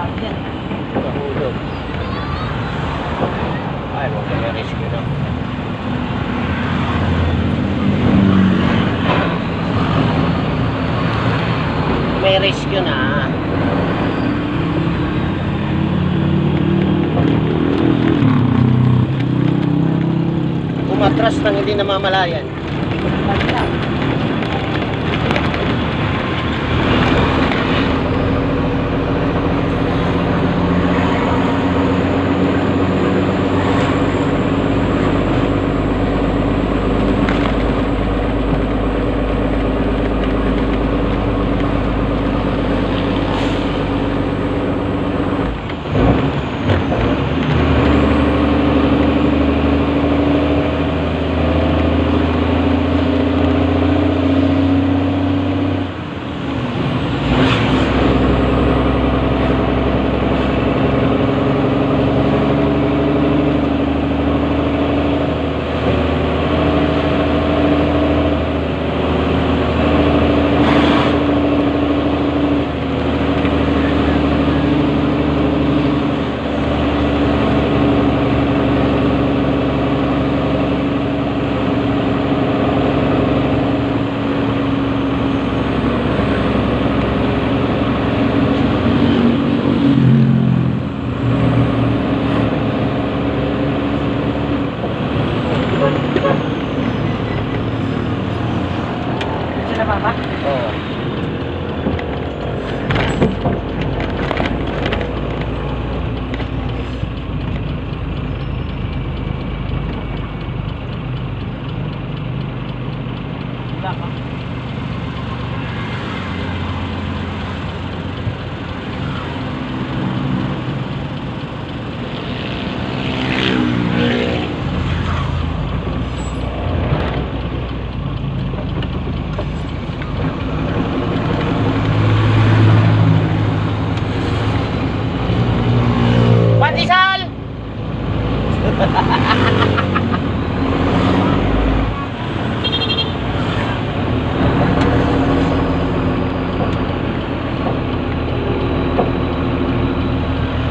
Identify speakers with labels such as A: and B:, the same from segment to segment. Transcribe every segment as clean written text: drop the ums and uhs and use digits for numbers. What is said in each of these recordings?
A: Nahulog. Ay, huwag ka may rescue na. May rescue na. Umatras nang hindi namamalayan.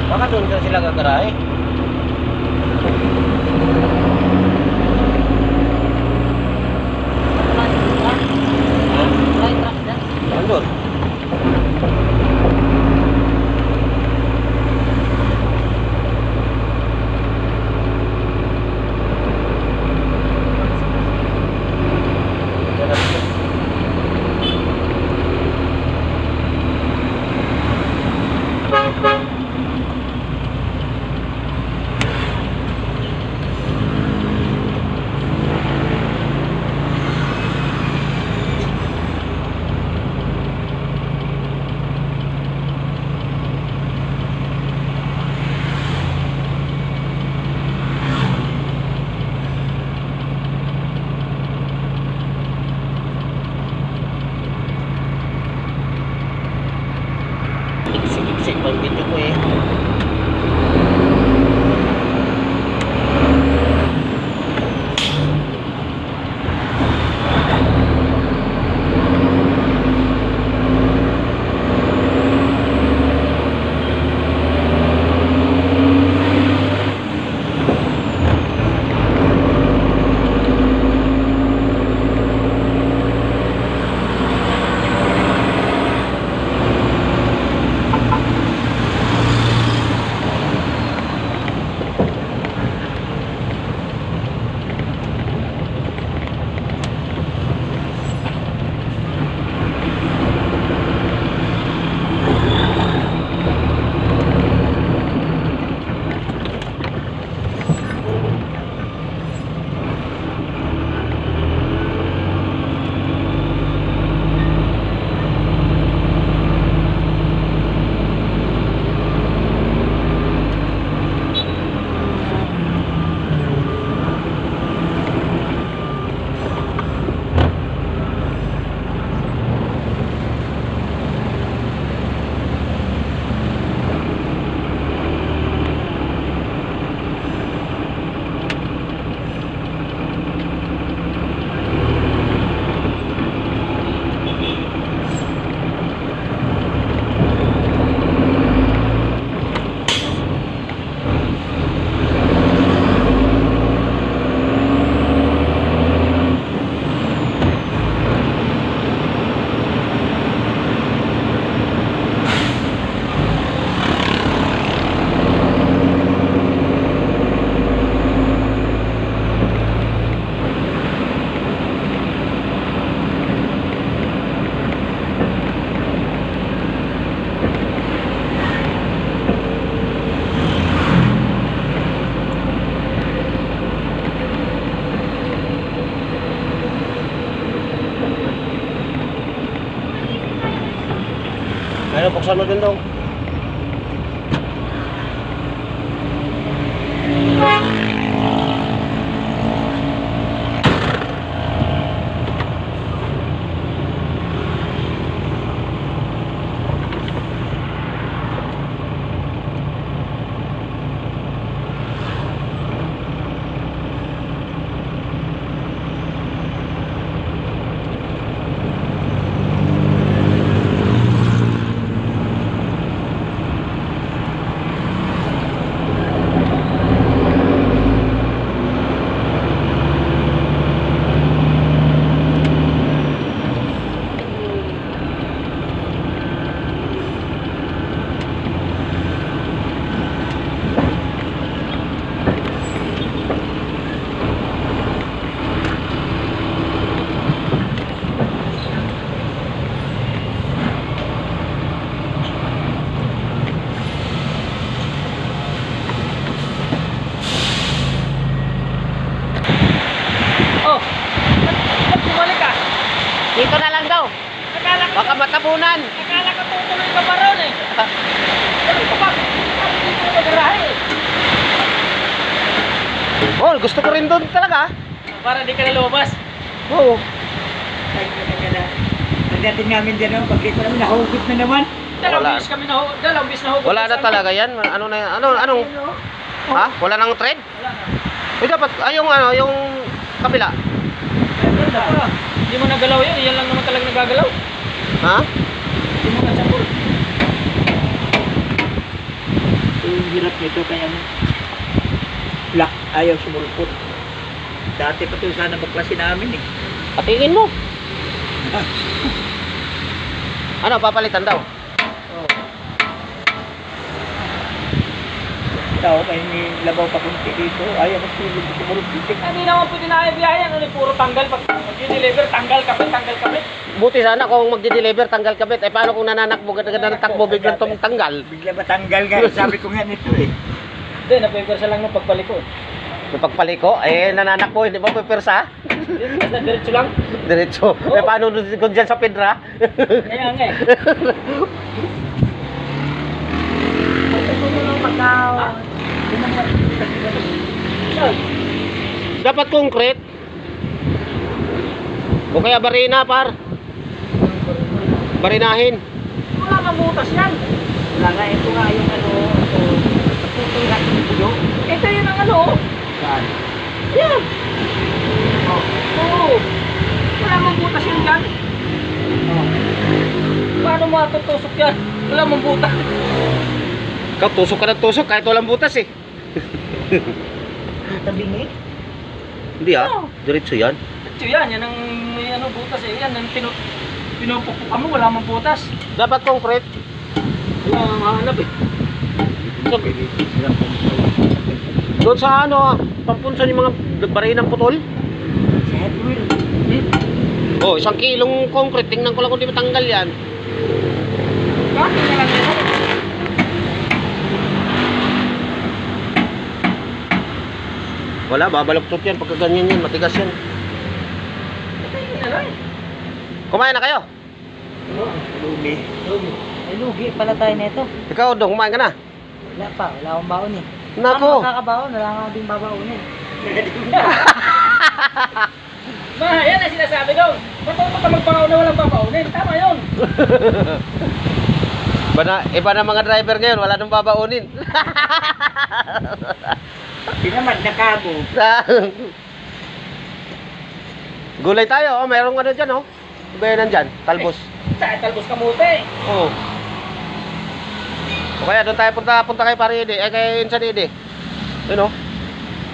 A: Baka doon ka sila gagaray. Andun. Iksik-iksik pang video ko eh. Buksan mo din daw.
B: Oh, ba't bumalik ka?
A: Dito na lang daw. Baka matabunan.
B: Akala ko tutuloy ka pa ron eh. Sabi ko ba, dito na garahe eh.
A: Oh, gusto ko rin doon talaga.
B: Para di ka na lumabas.
A: Oo.
C: Pagdating namin dyan, pagkita namin, nahugot na naman.
B: Dalawang bis kami dalawang bis na hugot.
A: Wala na talaga yan. Ano na yan? Anong? Ha? Wala nang thread?
B: Wala na.
A: Dapat, yung kabila.
B: Hindi mo nagalaw yan. Yan lang naman talaga nagagalaw.
A: Ha?
B: Hindi mo nagsapol.
C: Yung hirap nito kaya mo. Black, ayaw sumulpot. Dati pa ito sana baklase namin eh.
A: Patingin mo. Ano, papalitan daw?
C: Tao, may labaw pa kunti dito. Ayaw sumulpot.
B: Hindi naman pwede na ibiyayan. Ano, puro tanggal. Pag i-deliver, tanggal kapit.
A: Buti sana kung magdi-deliver, tanggal kabit. Eh, paano kung nananakbo, natakbo, biglang tanggal?
C: Bigla ba tanggal nga? Sabi ko nga nito eh.
B: Hindi, napipersa lang ng pagpaliko.
A: May pagpaliko, nananakbo, hindi ba pipirsa?
B: Basta diretso lang.
A: Diretso. Eh, paano kung dyan sa pedra?
B: Kaya nga eh.
A: Dapat concrete. O kaya barina, par. Barinahin.
B: Wala kang butas yan.
C: Wala nga, ito nga yung ano, patutoy natin yung bulo.
B: Ito yun ang ano.
C: Saan?
B: Yan. Oo. Wala mang butas yan dyan. Paano matutusok yan? Wala mang butas.
A: Ikaw, tusok ka ng tusok kahit walang butas eh.
C: Tabingi?
A: Hindi diretso yan.
B: Ito yan. Yan ang may ano butas eh. Yan ang pinupupukan mo. Wala mang butas.
A: Dapat concrete.
B: Wala mang hanap eh.
A: Doon sa pampunsan yung mga barinang putol.
C: Sa head wheel.
A: Oh, 1 kilong concrete. Tingnan ko lang kung di matanggal yan.
B: Bakit na lang yan?
A: Wala, babaloktot yan. Pagka ganyan yan, matigas yan.
B: Ito yun na lang.
A: Kumain na kayo?
C: Lumi.
D: Ay, lugi pala tayo nito.
A: Ikaw, Dong, kumain ka na?
D: Wala pa, wala akong baon eh.
A: Nako.
D: Ang makakabaon, wala nga din babaonin.
B: Yan ang sinasabi daw. Ba't ka magpangaw na walang papaunin? Tama yun.
A: Iba na mga driver ngayon, wala nang babaunin.
C: Pinamad na kabo.
A: Gulay tayo, mayroong ano dyan, Iba yan nandyan, talbos.
B: Talbos kamote.
A: Oo. O kaya doon tayo punta kay Pare Ede, kay Insan Ede. Yun,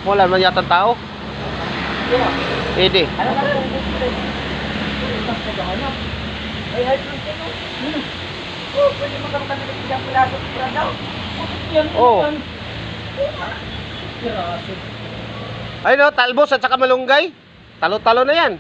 A: wala naman yata tao. Ede.
B: Ano na lang? Ay, oh, pwede magkaroon ka ng isang piraso para daw. Yan,
A: Oo.
B: yan. Piraso.
A: Ayun, talbos at saka malunggay. Talo-talo na yan.